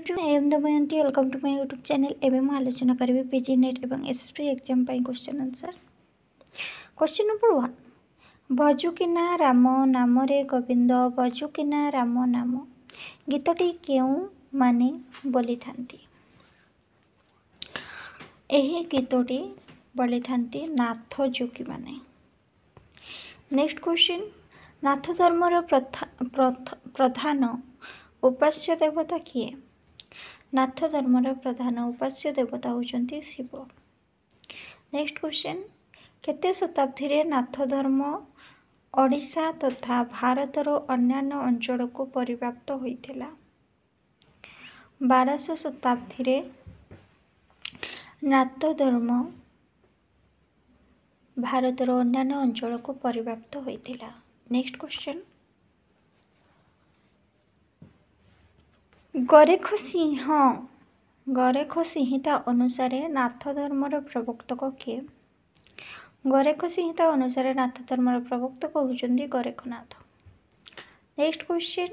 Everyone, I am Damayanti. Welcome to my YouTube channel. एवं मैं आलोचना करी पीजी नेट और SSC exam question answer. Question number 1, भजुकिना राम नाम रे गोविंद भजुकिना राम नाम गीतटी केउं माने बोली थांती? एही गीतटी बोली थांती नाथ जोगी माने। नेक्स्ट क्वेश्चन, नाथ धर्मर प्रधान उपास्य देवता किए? नाथ धर्मर प्रधान उपास्य देवता होउचंती शिव। नेक्स्ट क्वेश्चन, केते शताब्दी रे नाथ धर्म ओडिशा तथा भारतर अन्यान्य अंचल को परिव्याप्त होइथिला? 1200 शताब्दी रे नाथ धर्म भारतर अन्यान्य अंचल को परिव्याप्त होइथिला। नेक्स्ट क्वेश्चन, गरेख संहिता अनुसार नाथ धर्मर प्रवर्तक किए? गरेख संहिता अनुसार नाथ धर्मर प्रवर्तक होउचंती गरेखनाथ। नेक्स्ट क्वेश्चन,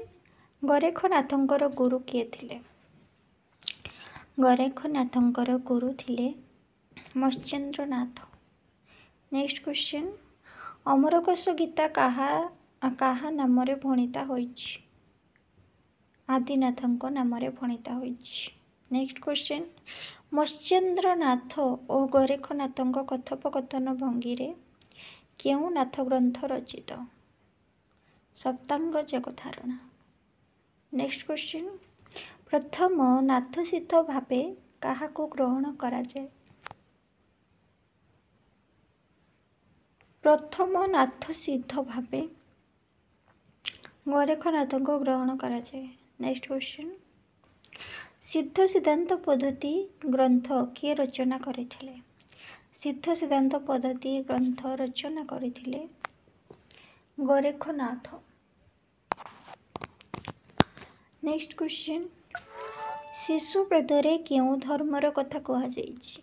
गरेखनाथंकर गुरु किए थिले? गरेखनाथंकर गुरु थिले मत्स्येन्द्रनाथ। नेक्स्ट क्वेश्चन, अमरकोश गीता काहा नाम रे भणिता होइछि? आदिनाथंक नाम रे भणिता होइछि। नेक्स्ट क्वेश्चन, मत्स्येन्द्रनाथ और गरेखनाथंक कथोपकथन भंगी रे केउं नाथ ग्रंथ रचित? सप्तांग जगधारणा। नेक्स्ट क्वेश्चन, प्रथम नाथ सिद्ध भावे काहाको ग्रहण करा जाए? प्रथम नाथ सिद्ध भावे गरेखनाथ को ग्रहण करा जाए। नेक्स्ट क्वेश्चन, सिद्ध सिद्धांत पद्धति ग्रंथ किए रचना करथिले? सिद्ध सिद्धांत पद्धति ग्रंथ रचना करथिले गरेखनाथ। नेक्स्ट क्वेश्चन, शिशु वेदरे केउं धर्मर कथा कहा जाइछि?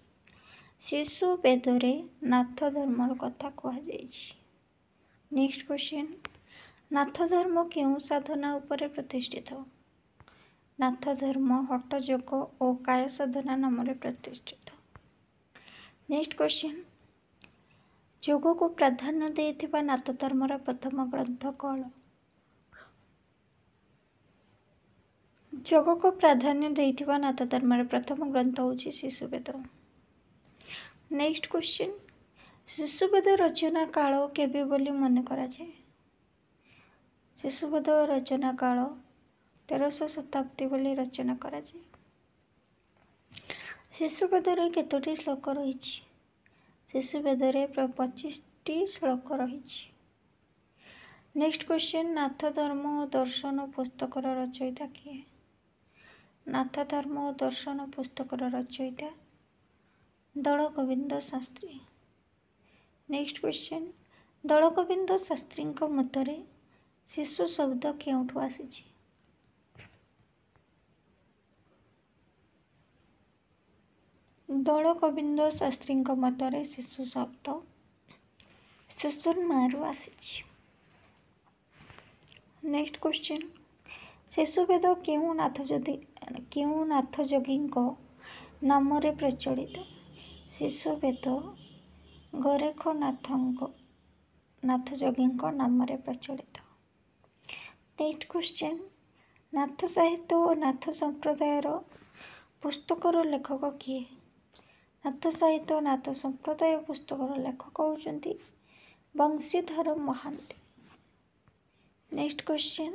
शिशु वेदरे नाथ धर्मर कथा कहा जाइछि। नेक्स्ट क्वेश्चन, नाथ धर्म केउं साधना उपरे प्रतिष्ठित? नाथ धर्म हठ योग और काय साधना नाम रे प्रतिष्ठित। नेक्स्ट क्वेश्चन, योग को प्राधान्य देथिबा नाथ धर्मर प्रथम ग्रंथ कौन? योग को प्राधान्य देथिबा नाथ धर्मर प्रथम ग्रंथ होउछि शिशुवेद। नेक्स्ट क्वेश्चन, शिशुवेद रचना काल केबे बोली मन करा जाए? शिशुवेद रचना काल 1300 शताब्दी बोली रचना करा जाए। शिशुवेदरे केतोटी श्लोक रहिछि? शिशुवेदरे 25टी श्लोक रहिछि। नेक्स्ट क्वेश्चन, नाथ धर्म और दर्शन पुस्तकर रचयिता किए? नाथ धर्म और दर्शन पुस्तकर रचयिता दलगोविंद शास्त्री। नेक्स्ट क्वेश्चन, दलगोविंद शास्त्री मतरे शिशु शब्द केउठु आसीछि? दलगोविंद शास्त्री मतरे शिशु शब्द शिशुन्मारु आसीछि। नेक्स्ट क्वेश्चन, शिशुवेद केउं नाथ जोगी नाम रे प्रचलित? शिशुवेद गरेखनाथ नाथ जोगी नाम रे प्रचलित। नेक्स्ट क्वेश्चन, नाथ साहित्य और नाथ संप्रदायर पुस्तकर लेखक किए? नाथ साहित्य और नाथ संप्रदाय पुस्तकर लेखक होउचंती बंशीधर महांती। नेक्स्ट क्वेश्चन,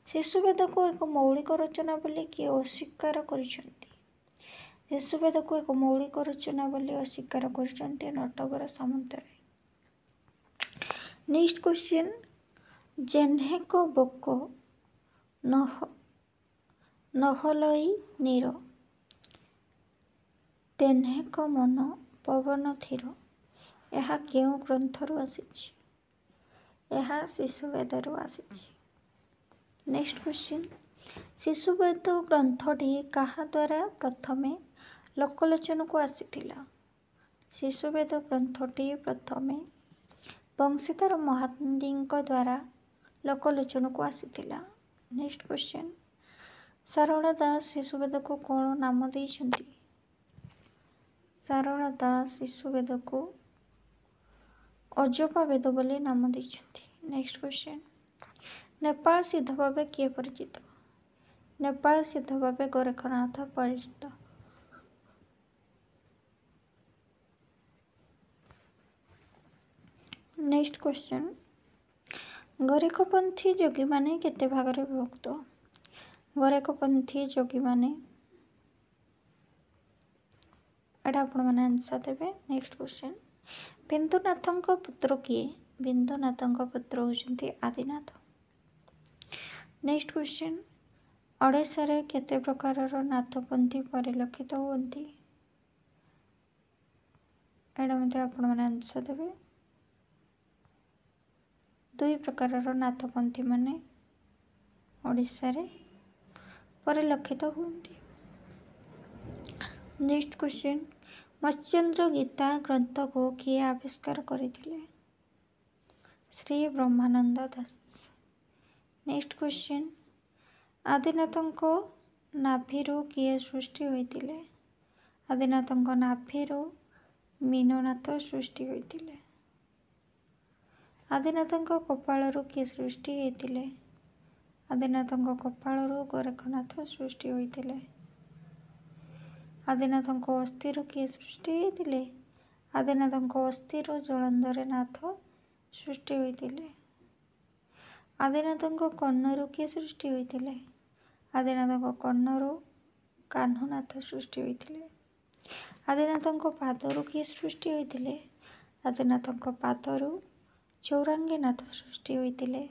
शिशुवेद को एक मौलिक रचना बोली किए अस्वीकार करिसेंती? शिशुवेद को एक मौलिक रचना बोली अस्वीकार करिसेंती नटवर सामंतराय। नेक्स्ट क्वेश्चन, जेन्हेक बोक नहलई नीर तेन्हेक मन पवन थीर यह केउं ग्रंथरु आसीछि? यह शिशुवेदरु आसीछि। नेक्स्ट क्वेश्चन, शिशुवेद ग्रंथटी काहा द्वारा प्रथमे लोकलोचन को आसीथिला? शिशुवेद ग्रंथटी प्रथमे बंशीधर महांती द्वारा लोकलोचन को आसीथिला। नेक्स्ट क्वेश्चन, ସାରଳା ଦାସ ଶିଶୁବେଦକୁ କ'ଣ ନାମ ଦେଇଛନ୍ତି? ସାରଳା ଦାସ ଶିଶୁବେଦକୁ ଅଜପା ବେଦ ବୋଲି ନାମ ଦେଇଛନ୍ତି। ନେକ୍ସଟ କ୍ୱେଶ୍ଚନ୍, ନେପାଳ ସିଦ୍ଧ ଭାବେ କିଏ ପରିଚିତ? ନେପାଳ ସିଦ୍ଧ ଭାବେ ଗୋରଖନାଥ ପରିଚିତ। ନେକ୍ସଟ କ୍ୱେଶ୍ଚନ୍, ଗୋରଖପନ୍ଥୀ ଯୋଗୀମାନେ କେତେ ଭାଗରେ ବିଭକ୍ତ? ଗୋରଖପନ୍ଥୀ ଯୋଗୀମାନେ, ଏଇଟା ଆପଣମାନେ ଆନ୍ସର ଦେବେ। ନେକ୍ସଟ କ୍ୱେଶ୍ଚନ୍, ବିନ୍ଦୁନାଥଙ୍କ ପୁତ୍ର କିଏ? ବିନ୍ଦୁନାଥଙ୍କ ପୁତ୍ର ହେଉଛନ୍ତି ଆଦିନାଥ। ନେକ୍ସଟ କ୍ୱେଶ୍ଚନ୍, ଓଡ଼ିଶାରେ କେତେ ପ୍ରକାରର ନାଥପନ୍ଥୀ ପରିଲକ୍ଷିତ ହୁଅନ୍ତି? ଏଇଟା ମଧ୍ୟ ଆପଣମାନେ ଆନ୍ସର ଦେବେ। 2 ପ୍ରକାରର ନାଥପନ୍ଥୀ ମାନେ ଓଡ଼ିଶାରେ ପରିଲକ୍ଷିତ ହୁଅନ୍ତି। ନେକ୍ସଟ କ୍ୱେଶ୍ଚନ୍, ମତ୍ସ୍ୟେନ୍ଦ୍ର ଗୀତା ଗ୍ରନ୍ଥକୁ କିଏ ଆବିଷ୍କାର କରିଥିଲେ? ଶ୍ରୀ ବ୍ରହ୍ମାନନ୍ଦ ଦାସ। ନେକ୍ସଟ କ୍ୱେଶ୍ଚନ୍, ଆଦିନାଥଙ୍କ ନାଭିରୁ କିଏ ସୃଷ୍ଟି ହୋଇଥିଲେ? ଆଦିନାଥଙ୍କ ନାଭିରୁ ମୀନନାଥ ସୃଷ୍ଟି ହୋଇଥିଲେ। ଆଦିନାଥଙ୍କ କପାଳରୁ କିଏ ସୃଷ୍ଟି ହୋଇଥିଲେ? ଆଦିନାଥଙ୍କ କପାଳରୁ ଗୋରଖନାଥ ସୃଷ୍ଟି ହୋଇଥିଲେ। ଆଦିନାଥଙ୍କ ଅସ୍ଥିରୁ କିଏ ସୃଷ୍ଟି ହୋଇଥିଲେ? ଆଦିନାଥଙ୍କ ଅସ୍ଥିରୁ ଜଳନ୍ଧର ନାଥ ସୃଷ୍ଟି ହୋଇଥିଲେ। ଆଦିନାଥଙ୍କ କର୍ଣ୍ଣରୁ କିଏ ସୃଷ୍ଟି ହୋଇଥିଲେ? ଆଦିନାଥଙ୍କ କର୍ଣ୍ଣରୁ କାହ୍ନୁନାଥ ସୃଷ୍ଟି ହୋଇଥିଲେ। ଆଦିନାଥଙ୍କ ପାଦରୁ କିଏ ସୃଷ୍ଟି ହୋଇଥିଲେ? ଆଦିନାଥଙ୍କ ପାଦରୁ ଚୌରାଙ୍ଗୀନାଥ ସୃଷ୍ଟି ହୋଇଥିଲେ।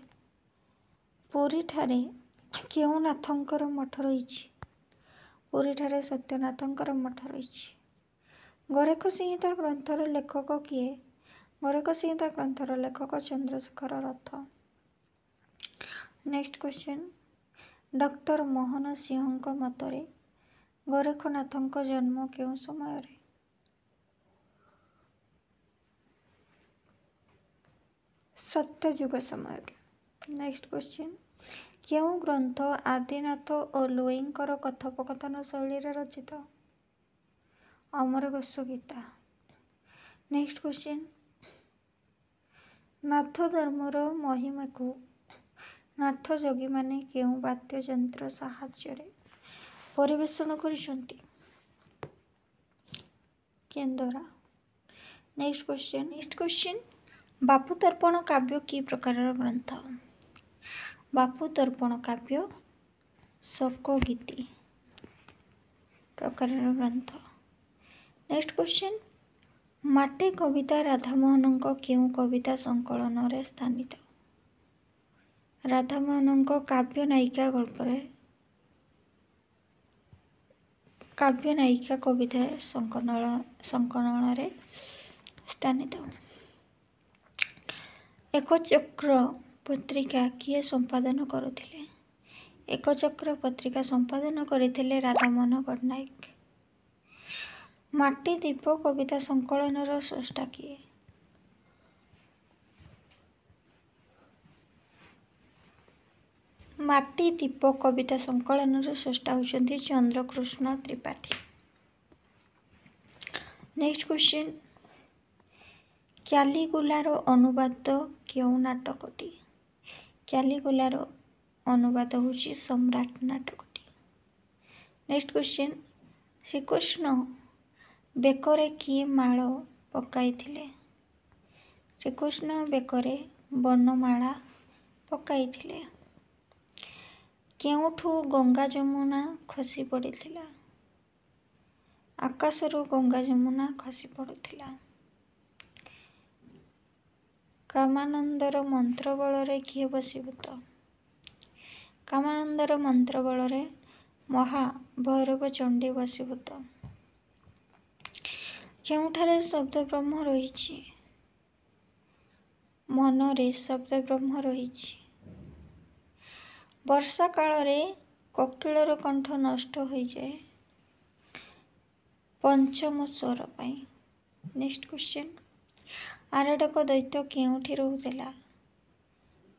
ପୁରୀଠାରେ କେଉଁ ନାଥଙ୍କର ମଠ ରହିଛି? ପୁରୀଠାରେ ସତ୍ୟନାଥଙ୍କର ମଠ ରହିଛି। ଗୋରଖ ସଂହିତା ଗ୍ରନ୍ଥର ଲେଖକ କିଏ? ଗୋରଖ ସଂହିତା ଗ୍ରନ୍ଥର ଲେଖକ ଚନ୍ଦ୍ରଶେଖର ରଥ। ନେକ୍ସଟ କ୍ୱେଶ୍ଚନ୍, ଡକ୍ଟର ମୋହନ ସିଂହଙ୍କ ମତରେ ଗୋରଖନାଥଙ୍କ ଜନ୍ମ କେଉଁ ସମୟରେ? ସତ୍ୟଯୁଗ ସମୟରେ। ନେକ୍ସଟ କ୍ୱେଶ୍ଚନ୍, କେଉଁ ଗ୍ରନ୍ଥ ଆଦିନାଥ ଓ ଲୁଇଙ୍କର କଥୋପକଥନ ଶୈଳୀରେ ରଚିତ? ଅମରକୋଷ ଗୀତା। ନେକ୍ସଟ କ୍ୱେଶ୍ଚନ୍, ନାଥ ଧର୍ମର ମହିମାକୁ ନାଥ ଯୋଗୀମାନେ କେଉଁ ବାଦ୍ୟଯନ୍ତ୍ର ସାହାଯ୍ୟରେ ପରିବେଷଣ କରିଛନ୍ତି? କେନ୍ଦରା। ନେକ୍ସଟ କ୍ୱେଶ୍ଚନ୍, ବାପୁ ଦର୍ପଣ କାବ୍ୟ କି ପ୍ରକାରର ଗ୍ରନ୍ଥ? ବାପୁ ଦର୍ପଣ କାବ୍ୟ ଶୋକଗୀତି ପ୍ରକାରର ଗ୍ରନ୍ଥ। ନେକ୍ସଟ କ୍ୱେଶ୍ଚନ୍, ମାଟି କବିତା ରାଧାମୋହନଙ୍କ କେଉଁ କବିତା ସଂକଳନରେ ସ୍ଥାନିତ? ରାଧାମୋହନଙ୍କ କାବ୍ୟ ନାୟିକା କବିତା ସଂକଳନରେ ସ୍ଥାନିତ। ଏକଚକ୍ର ପତ୍ରିକା କିଏ ସମ୍ପାଦନ କରୁଥିଲେ? ଏକଚକ୍ର ପତ୍ରିକା ସମ୍ପାଦନ କରିଥିଲେ ରାଧାମୋହନ ପଟ୍ଟନାୟକ। ମାଟି ଦୀପ କବିତା ସଂକଳନର ସ୍ରଷ୍ଟା କିଏ? ମାଟି ଦୀପ କବିତା ସଂକଳନର ସ୍ରଷ୍ଟା ହେଉଛନ୍ତି ଚନ୍ଦ୍ରକୃଷ୍ଣ ତ୍ରିପାଠୀ। ନେକ୍ସଟ କ୍ୱେଶ୍ଚନ୍, କ୍ୟାଲିଗୁଲାର ଅନୁବାଦ କେଉଁ ନାଟକଟି? କ୍ୟାଲିଗୁଲାର ଅନୁବାଦ ହେଉଛି ସମ୍ରାଟ ନାଟକଟି। ନେକ୍ସଟ କ୍ୱେଶ୍ଚନ୍, ଶ୍ରୀକୃଷ୍ଣ ବେକରେ କି ମାଳ ପକାଇଥିଲେ? ଶ୍ରୀକୃଷ୍ଣ ବେକରେ ବନମାଳା ପକାଇଥିଲେ। କେଉଁଠୁ ଗଙ୍ଗା ଯମୁନା ଖସି ପଡ଼ିଥିଲା? ଆକାଶରୁ ଗଙ୍ଗା ଯମୁନା ଖସି ପଡ଼ୁଥିଲା। କାମାନନ୍ଦର ମନ୍ତ୍ର ବଳରେ କିଏ ବଶୀଭୂତ? କାମାନନ୍ଦର ମନ୍ତ୍ର ବଳରେ ମହାଭୈରବ ଚଣ୍ଡୀ ବଶୀଭୂତ। କେଉଁଠାରେ ଶବ୍ଦ ବ୍ରହ୍ମ ରହିଛି? ମନରେ ଶବ୍ଦ ବ୍ରହ୍ମ ରହିଛି। ବର୍ଷା କାଳରେ କୋକିଳର କଣ୍ଠ ନଷ୍ଟ ହୋଇଯାଏ ପଞ୍ଚମ ସ୍ୱର ପାଇଁ। ନେକ୍ସଟ କ୍ୱେଶ୍ଚନ୍, ଆରଡକ ଦୈତ୍ୟ କେଉଁଠି ରହୁଥିଲା?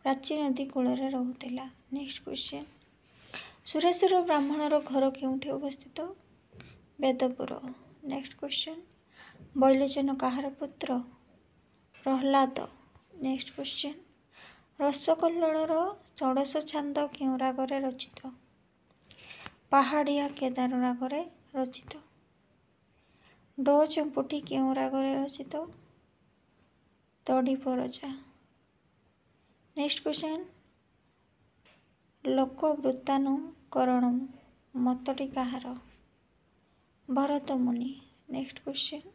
ପ୍ରାଚୀ ନଦୀ କୂଳରେ ରହୁଥିଲା। ନେକ୍ସଟ କ୍ୱେଶ୍ଚନ୍, ସୁରେଶ୍ୱର ବ୍ରାହ୍ମଣର ଘର କେଉଁଠି ଅବସ୍ଥିତ? ବେଦପୁର। ନେକ୍ସଟ କ୍ୱେଶ୍ଚନ୍, ବୈଲୋଚନ କାହାର ପୁତ୍ର? ପ୍ରହ୍ଲାଦ। ନେକ୍ସଟ କ୍ୱେଶ୍ଚନ୍, ରସକଲ୍ଲୋଳର ଷୋଡ଼ଶ ଛାନ୍ଦ କେଉଁ ରାଗରେ ରଚିତ? ପାହାଡ଼ିଆ କେଦାର ରାଗରେ ରଚିତ। ଡୋ ଚମ୍ପୁଟି କେଉଁ ରାଗରେ ରଚିତ? ତଡ଼ିପରଜା। ନେକ୍ସଟ କ୍ୱେଶ୍ଚନ୍, ଲୋକବୃତ୍ତାନୁକରଣମ୍ ମତଟି କାହାର? ଭରତମୁନି। ନେକ୍ସଟ କ୍ୱେଶ୍ଚନ୍,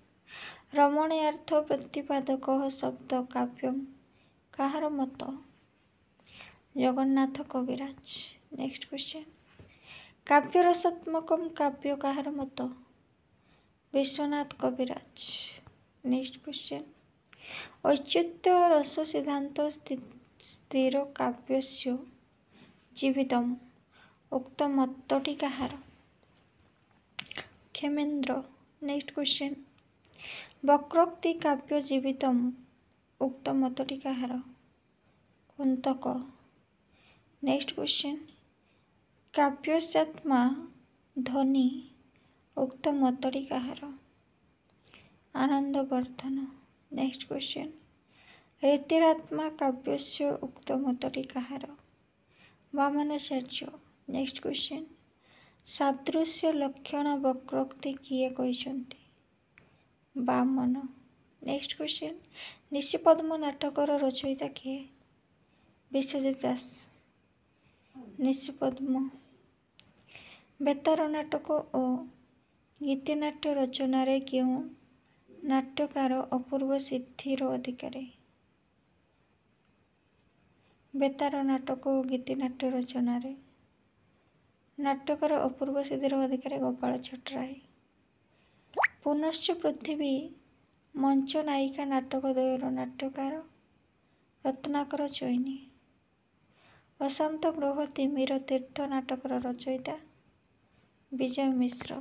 ରମଣୀୟାର୍ଥ ପ୍ରତିପାଦକ ଶବ୍ଦ କାବ୍ୟମ୍ କାହାର ମତ? ଜଗନ୍ନାଥ କବିରାଜ। ନେକ୍ସଟ କ୍ୱେଶ୍ଚନ୍, କାବ୍ୟରସାତ୍ମକମ୍ କାବ୍ୟ କାହାର ମତ? ବିଶ୍ୱନାଥ କବିରାଜ। ନେକ୍ସଟ କ୍ୱେଶ୍ଚନ୍, ଔଚିତ୍ୟ ରସ ସିଦ୍ଧାନ୍ତ ସ୍ଥିର କାବ୍ୟସ୍ୟ ଜୀବିତମ୍ ଉକ୍ତ ମତଟି କାହାର? କ୍ଷେମେନ୍ଦ୍ର। ନେକ୍ସଟ କ୍ୱେଶ୍ଚନ୍, ବକ୍ରୋକ୍ତି କାବ୍ୟ ଜୀବିତମ୍ ଉକ୍ତ ମତଟି କାହାର? କୁନ୍ତକ। ନେକ୍ସଟ କ୍ୱେଶ୍ଚନ୍, କାବ୍ୟସ୍ୟାତ୍ମା ଧ୍ୱନି ଉକ୍ତ ମତଟି କାହାର? ଆନନ୍ଦବର୍ଦ୍ଧନ। ନେକ୍ସଟ କ୍ୱେଶ୍ଚନ୍, ରୀତିରାତ୍ମା କାବ୍ୟସ୍ୟ ଉକ୍ତ ମତଟି କାହାର? ବାମନାଚାର୍ଯ୍ୟ। ନେକ୍ସଟ କ୍ୱେଶ୍ଚନ୍, ସାଦୃଶ୍ୟ ଲକ୍ଷଣ ବକ୍ରୋକ୍ତି କିଏ କହିଛନ୍ତି? ବାମନ। ନେକ୍ସଟ କ୍ୱେଶ୍ଚନ୍, ନିଶିପଦ୍ମ ନାଟକର ରଚୟିତା କିଏ? ବିଶ୍ୱଜିତ ଦାସ। ନିଶିପଦ୍ମ। ବେତାର ନାଟକ ଓ ଗୀତିନାଟ୍ୟ ରଚନାରେ କେଉଁ ନାଟ୍ୟକାର ଅପୂର୍ବ ସିଦ୍ଧିର ଅଧିକାରୀ? ବେତାର ନାଟକ ଓ ଗୀତିନାଟ୍ୟ ରଚନାରେ ନାଟ୍ୟକାର ଅପୂର୍ବ ସିଦ୍ଧିର ଅଧିକାରୀ ଗୋପାଳ ଛଟରାୟ। ପୁନଶ୍ଚ ପୃଥିବୀ ମଞ୍ଚ ନାୟିକା ନାଟକ ଦ୍ୱୟର ନାଟ୍ୟକାର ରତ୍ନାକର ଚୈନୀ। ଅଶାନ୍ତ ଗ୍ରହ ତିମିର ତୀର୍ଥ ନାଟକର ରଚୟିତା ବିଜୟ ମିଶ୍ର।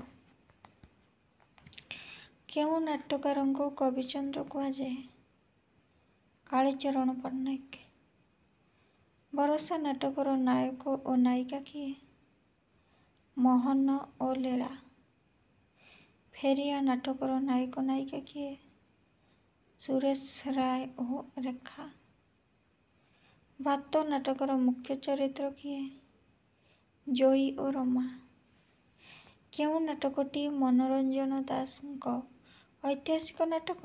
କେଉଁ ନାଟ୍ୟକାରଙ୍କୁ କବିଚନ୍ଦ୍ର କୁହାଯାଏ? କାଳୀଚରଣ ପଟ୍ଟନାୟକ। ବରଷା ନାଟକର ନାୟକ ଓ ନାୟିକା କିଏ? ମୋହନ ଓ ଲୀଳା। ଫେରିଆ ନାଟକର ନାୟକ ନାୟିକା କିଏ? ସୁରେଶ ରାୟ ଓ ରେଖା। ଭାତ ନାଟକର ମୁଖ୍ୟ ଚରିତ୍ର କିଏ? ଜୟୀ ଓ ରମା। କେଉଁ ନାଟକଟି ମନୋରଞ୍ଜନ ଦାସଙ୍କ ଐତିହାସିକ ନାଟକ?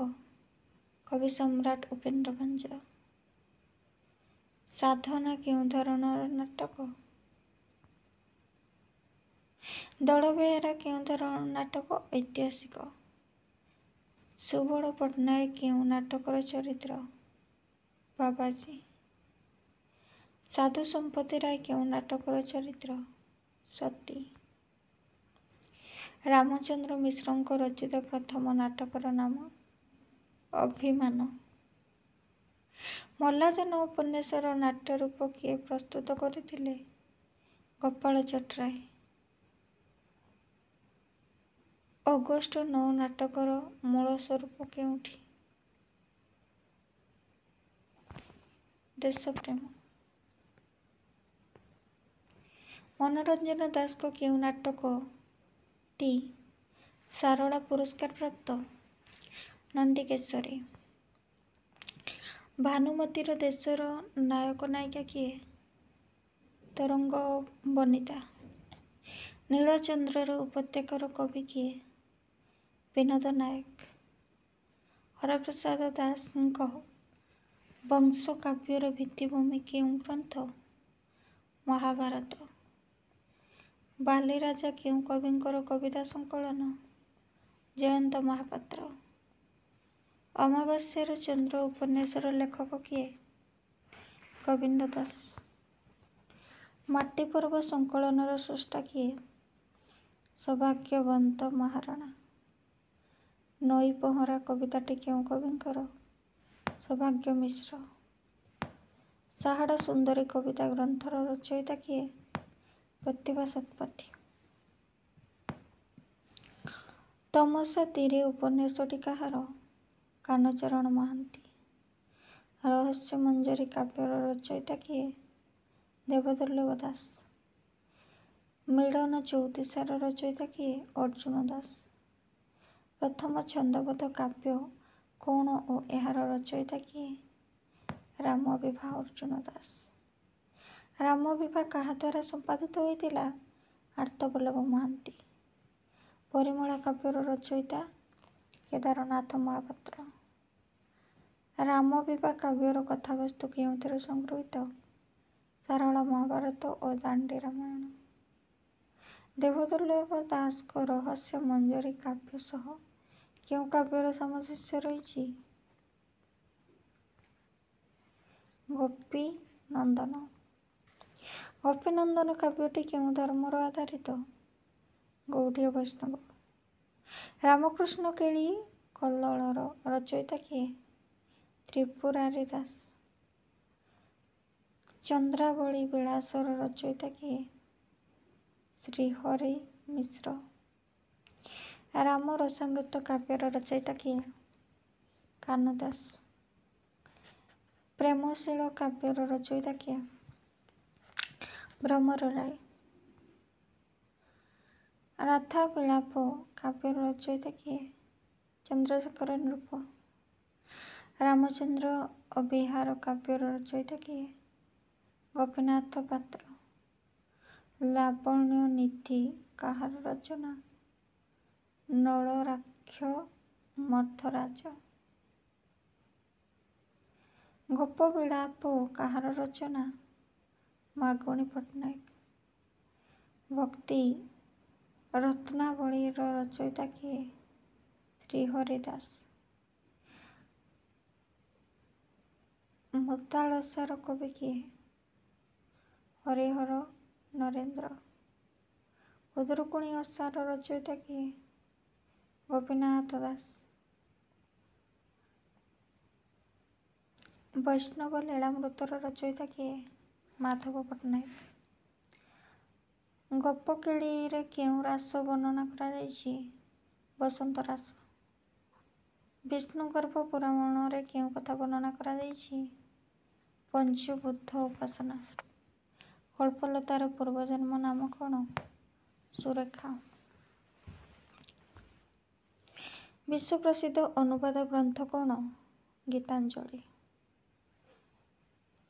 କବି ସମ୍ରାଟ ଉପେନ୍ଦ୍ର ଭଞ୍ଜ। ସାଧନା କେଉଁ ଧରଣର ନାଟକ? ଦଳବେହେରା କେଉଁ ଧରଣର ନାଟକ? ଐତିହାସିକ। ସୁବଳ ପଟ୍ଟନାୟକ କେଉଁ ନାଟକର ଚରିତ୍ର? ବାବାଜୀ। ସାଧୁ ସମ୍ପତ୍ତି ରାୟ କେଉଁ ନାଟକର ଚରିତ୍ର? ସତୀ। ରାମଚନ୍ଦ୍ର ମିଶ୍ରଙ୍କ ରଚିତ ପ୍ରଥମ ନାଟକର ନାମ? ଅଭିମାନ। ମଲ୍ଲାଜନ ଉପନ୍ୟାସର ନାଟ୍ୟରୂପ କିଏ ପ୍ରସ୍ତୁତ କରିଥିଲେ? ଗୋପାଳ ଛଟରାୟ। ଅଗଷ୍ଟ 9 ନାଟକର ମୂଳ ସ୍ୱରୂପ କେଉଁଠି? ଦେଶପ୍ରେମ। ମନୋରଞ୍ଜନ ଦାସଙ୍କ କେଉଁ ନାଟକଟି ସାରଳା ପୁରସ୍କାର ପ୍ରାପ୍ତ? ନନ୍ଦିକେଶ୍ୱରୀ। ଭାନୁମତୀର ଦେଶର ନାୟକ ନାୟିକା କିଏ? ତରଙ୍ଗ ଓ ବନିତା। ନୀଳଚନ୍ଦ୍ରର ଉପତ୍ୟକାର କବି କିଏ? ବିନୋଦ ନାୟକ। ହରପ୍ରସାଦ ଦାସଙ୍କ ବଂଶ କାବ୍ୟର ଭିତ୍ତିଭୂମି କେଉଁ ଗ୍ରନ୍ଥ? ମହାଭାରତ। ବାଲିରାଜା କେଉଁ କବିଙ୍କର କବିତା ସଂକଳନ? ଜୟନ୍ତ ମହାପାତ୍ର। ଅମାବାସ୍ୟାର ଚନ୍ଦ୍ର ଉପନ୍ୟାସର ଲେଖକ କିଏ? ଗୋବିନ୍ଦ ଦାସ। ମାଟି ପର୍ବ ସଂକଳନର ସ୍ରଷ୍ଟା କିଏ? ସୌଭାଗ୍ୟବନ୍ତ ମହାରଣା। ନଈ ପହଁରା କବିତାଟି କେଉଁ କବିଙ୍କର? ସୌଭାଗ୍ୟ ମିଶ୍ର। ସାହାଡ଼ା ସୁନ୍ଦରୀ କବିତା ଗ୍ରନ୍ଥର ରଚୟିତା କିଏ? ପ୍ରତିଭା ଶତପଥୀ। ତମସା ତୀରେ ଉପନ୍ୟାସଟି କାହାର? କାହ୍ନୁଚରଣ ମହାନ୍ତି। ରହସ୍ୟମଞ୍ଜରୀ କାବ୍ୟର ରଚୟିତା କିଏ? ଦେବଦୁର୍ଲ୍ଲଭ ଦାସ। ମିଳନ ଚଉତିଶାର ରଚୟିତା କିଏ? ଅର୍ଜୁନ ଦାସ। ପ୍ରଥମ ଛନ୍ଦବଦ୍ଧ କାବ୍ୟ କଣ ଓ ଏହାର ରଚୟିତା କିଏ? ରାମବିଭା ଅର୍ଜୁନ ଦାସ। ରାମବିଭା କାହା ଦ୍ୱାରା ସମ୍ପାଦିତ ହୋଇଥିଲା? ଆର୍ତ୍ତବଲ୍ଲଭ ମହାନ୍ତି। ପରିମଳ କାବ୍ୟର ରଚୟିତା? କେଦାରନାଥ ମହାପାତ୍ର। ରାମବିଭା କାବ୍ୟର କଥାବସ୍ତୁ କେଉଁଥିରେ ସଂଗୃହୀତ? ସାରଳା ମହାଭାରତ ଓ ଦାଣ୍ଡି ରାମାୟଣ। ଦେବଦୁର୍ଲ୍ଲଭ ଦାସଙ୍କ ରହସ୍ୟ ମଞ୍ଜରୀ କାବ୍ୟ ସହ କେଉଁ କାବ୍ୟର ସାମଞ୍ଜସ୍ୟ ରହିଛି? ଗୋପୀନନ୍ଦନ। ଗୋପୀନନ୍ଦନ କାବ୍ୟଟି କେଉଁ ଧର୍ମର ଆଧାରିତ? ଗୌଡ଼ୀୟ ବୈଷ୍ଣବ। ରାମକୃଷ୍ଣ କେଳି କଲ୍ଲୋଳର ରଚୟିତା କିଏ? ତ୍ରିପୁରାରି ଦାସ। ଚନ୍ଦ୍ରାବଳୀ ବିଳାସର ରଚୟିତା କିଏ? ଶ୍ରୀହରି ମିଶ୍ର। ରାମ ରସାମୃତ କାବ୍ୟର ରଚୟିତା କିଏ? କାହ୍ନୁ ଦାସ। ପ୍ରେମଶୀଳ କାବ୍ୟର ରଚୟିତା କିଏ? ଭ୍ରମର ରାୟ। ରାଧା ବିଳାପ କାବ୍ୟର ରଚୟିତା କିଏ? ଚନ୍ଦ୍ରଶେଖର ନୃପ। ରାମଚନ୍ଦ୍ର ଅବିହାର କାବ୍ୟର ରଚୟିତା କିଏ? ଗୋପୀନାଥ ପାତ୍ର। ଲାବଣ୍ୟ ନିଧି କାହାର ରଚନା? ନଳରାକ୍ଷ ମର୍ଦ୍ଦରାଜ। ଗୋପ ବିଳାପ କାହାର ରଚନା? ମାଗଣୀ ପଟ୍ଟନାୟକ। ଭକ୍ତି ରତ୍ନାବଳୀର ରଚୟିତା କିଏ? ଶ୍ରୀହରି ଦାସ। ମୁଦାଳସାର କବି କିଏ? ହରିହର ନରେନ୍ଦ୍ର। ଖୁଦୁରୁକୁଣୀ ଓଷାର ରଚୟିତା କିଏ? ଗୋପୀନାଥ ଦାସ। ବୈଷ୍ଣବ ଲୀଳାମୃତର ରଚୟିତା କିଏ? ମାଧବ ପଟ୍ଟନାୟକ। ଗୋପ କେଳିରେ କେଉଁ ରାସ ବର୍ଣ୍ଣନା କରାଯାଇଛି? ବସନ୍ତ ରାସ। ବିଷ୍ଣୁଗର୍ଭ ପୁରାଣରେ କେଉଁ କଥା ବର୍ଣ୍ଣନା କରାଯାଇଛି? ପଞ୍ଚୁବୁଦ୍ଧ ଉପାସନା। କଳ୍ପଲତାର ପୂର୍ବଜନ୍ମ ନାମ କଣ? ସୁରେଖା। ବିଶ୍ୱପ୍ରସିଦ୍ଧ ଅନୁବାଦ ଗ୍ରନ୍ଥ କଣ? ଗୀତାଞ୍ଜଳି।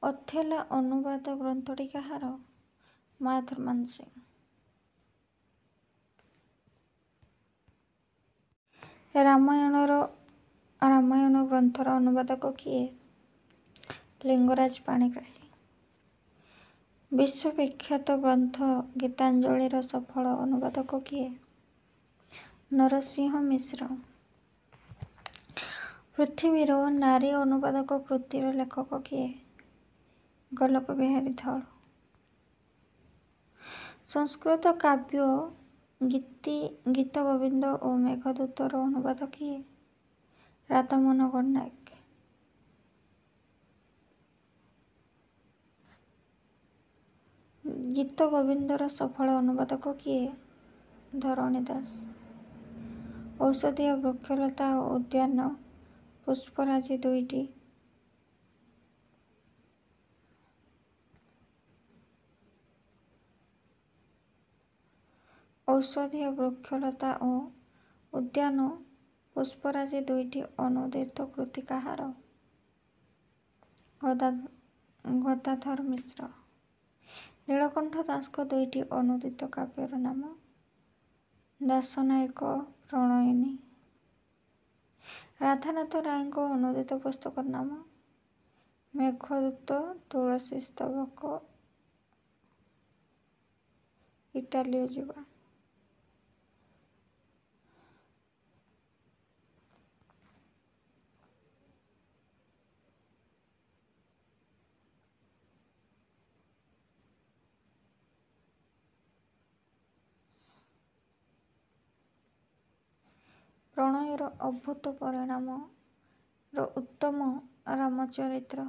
ଅଥେଲା ଅନୁବାଦ ଗ୍ରନ୍ଥଟି କାହାର? ମାୟାଧର ମାନସିଂହ। ରାମାୟଣ ଗ୍ରନ୍ଥର ଅନୁବାଦକ କିଏ? ଲିଙ୍ଗରାଜ ପାଣିଗ୍ରାହୀ। ବିଶ୍ୱବିଖ୍ୟାତ ଗ୍ରନ୍ଥ ଗୀତାଞ୍ଜଳିର ସଫଳ ଅନୁବାଦକ କିଏ? ନରସିଂହ ମିଶ୍ର। ପୃଥିବୀର ନାରୀ ଅନୁବାଦକ କୃତିର ଲେଖକ କିଏ? ଗୋଲକ ବିହାରୀ ଧଳ। ସଂସ୍କୃତ କାବ୍ୟ ଗୀତଗୋବିନ୍ଦ ଓ ମେଘଦୂତର ଅନୁବାଦ କିଏ? ରାଧାମୋହନ ଗଡ଼ନାୟକ। ଗୀତଗୋବିନ୍ଦର ସଫଳ ଅନୁବାଦକ କିଏ? ଧରଣୀ ଦାସ। ଔଷଧୀୟ ବୃକ୍ଷଲତା ଓ ଉଦ୍ୟାନ ପୁଷ୍ପରାଜି ଦୁଇଟି ଔଷଧୀୟ ବୃକ୍ଷଲତା ଓ ଉଦ୍ୟାନ ପୁଷ୍ପରାଜି ଦୁଇଟି ଅନୂଦିତ କୃତି କାହାର? ଗଦାଧର ମିଶ୍ର। ନୀଳକଣ୍ଠ ଦାସଙ୍କ ଦୁଇଟି ଅନୂଦିତ କାବ୍ୟର ନାମ? ଦାସନାୟକ ପ୍ରଣୟିନୀ। ରାଧାନାଥ ରାୟଙ୍କ ଅନୂଦିତ ପୁସ୍ତକର ନାମ? ମେଘଦୂତ ତୁଳସୀସ୍ତବକ ଇଟାଲୀୟ ଯିବା। ପ୍ରଣୟର ଅଦ୍ଭୁତ ପରିଣାମର ଉତ୍ତମ ରାମଚରିତ୍ର।